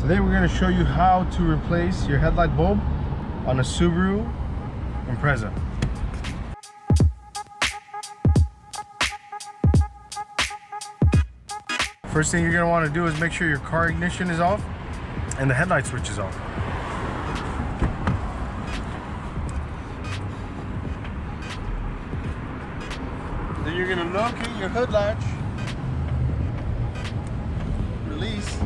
Today we're going to show you how to replace your headlight bulb on a Subaru Impreza. First thing you're going to want to do is make sure your car ignition is off and the headlight switch is off. Then you're going to locate your hood latch, release,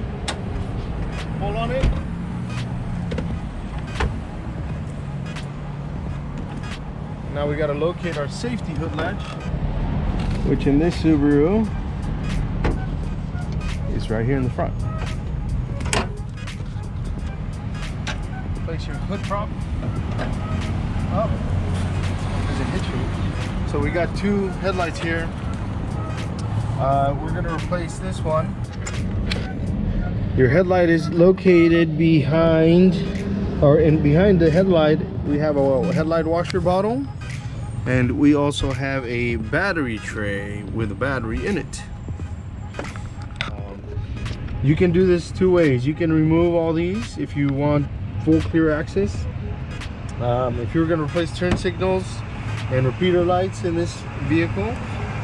pull on it, now we got to locate our safety hood latch, which in this Subaru is right here in the front. Place your hood prop up as it hits you. So we got two headlights here. We're going to replace this one. Your headlight is located behind, behind the headlight. We have a headlight washer bottle, and we also have a battery tray with a battery in it. You can do this two ways. You can remove all these if you want full clear access. If you're going to replace turn signals and repeater lights in this vehicle,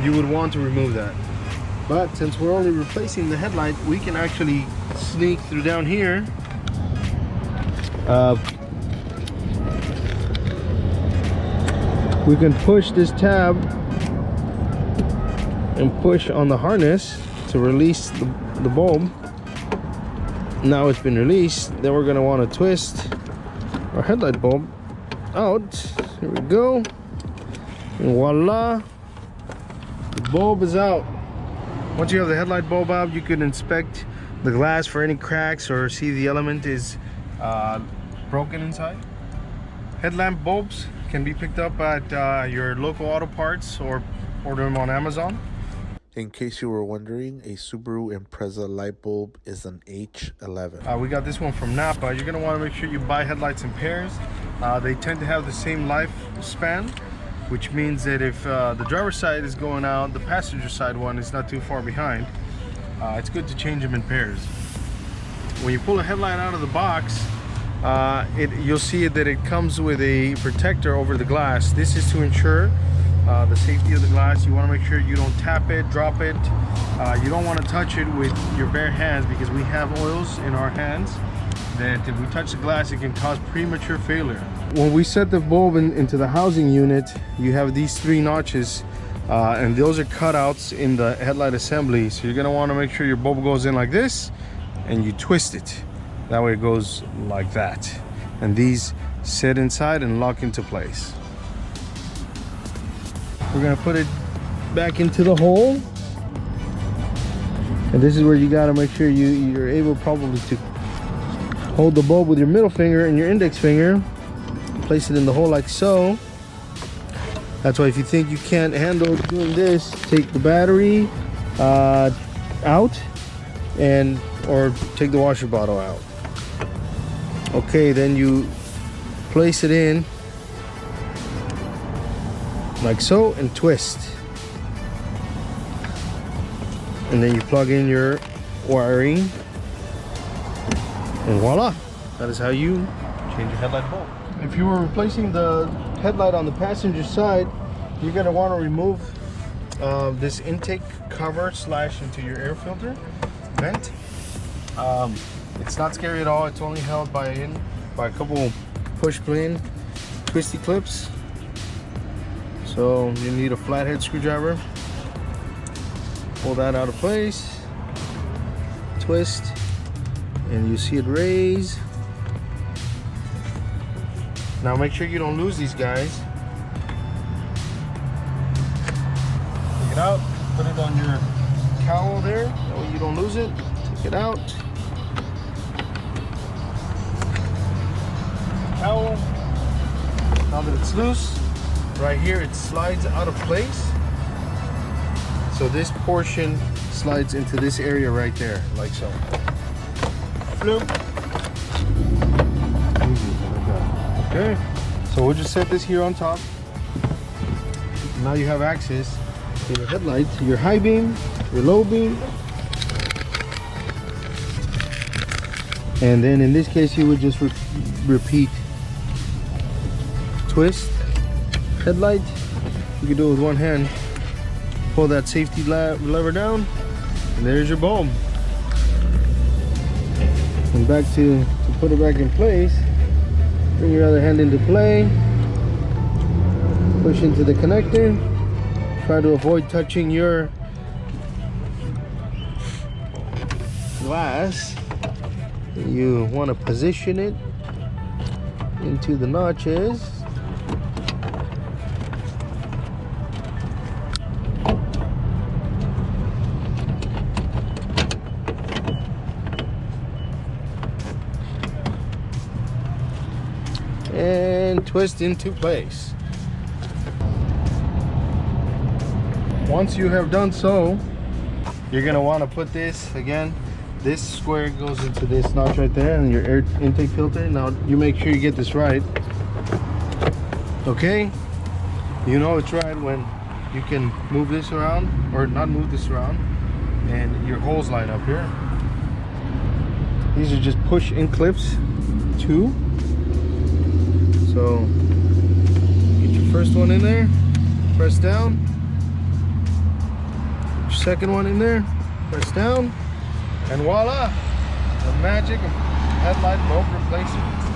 you would want to remove that. But since we're only replacing the headlight, we can actually sneak through down here. We can push this tab and push on the harness to release the bulb. Now it's been released. Then we're going to want to twist our headlight bulb out. Here we go. And voila, the bulb is out. Once you have the headlight bulb out, you can inspect the glass for any cracks or see the element is broken inside. Headlamp bulbs can be picked up at your local auto parts or order them on Amazon. In case you were wondering, a Subaru Impreza light bulb is an H11. We got this one from Napa. You're going to want to make sure you buy headlights in pairs. They tend to have the same lifespan, which means that if the driver's side is going out, the passenger side one is not too far behind. It's good to change them in pairs. When you pull a headlight out of the box, you'll see that it comes with a protector over the glass. This is to ensure the safety of the glass. You want to make sure you don't tap it, drop it. You don't want to touch it with your bare hands, because we have oils in our hands that if we touch the glass, it can cause premature failure. When we set the bulb into the housing unit, you have these three notches, and those are cutouts in the headlight assembly. So you're going to want to make sure your bulb goes in like this, and you twist it. That way it goes like that. And these sit inside and lock into place. We're going to put it back into the hole. And this is where you got to make sure you're able probably to hold the bulb with your middle finger and your index finger. Place it in the hole like so. That's why if you think you can't handle doing this, take the battery out or take the washer bottle out. Okay, then you place it in like so and twist. And then you plug in your wiring. And voila, that is how you change your headlight bulb. If you were replacing the headlight on the passenger side, you're going to want to remove this intake cover / into your air filter vent. It's not scary at all. It's only held by a couple push pin twisty clips. So you need a flathead screwdriver. Pull that out of place, twist, and you see it raise. Now make sure you don't lose these guys. Take it out, put it on your cowl there, that way you don't lose it. Take it out. Cowl. Now that it's loose, right here it slides out of place. So this portion slides into this area right there, like so. Floop. Okay, so we'll just set this here on top. Now you have access to your headlights, your high beam, your low beam. And then in this case, you would just repeat twist headlight. You can do it with one hand. Pull that safety lever down, and there's your bulb. And back to put it back in place, bring your other hand into play, push into the connector, try to avoid touching your glass. You want to position it into the notches. And twist into place. Once you have done so, you're going to want to put this again. This square goes into this notch right there, and your air intake filter. Now you make sure you get this right. Okay, you know it's right when you can move this around, or not move this around, and your holes line up here. These are just push-in clips too. So get your first one in there, press down. Your second one in there, press down. And voila, the magic of headlight bulb replacement.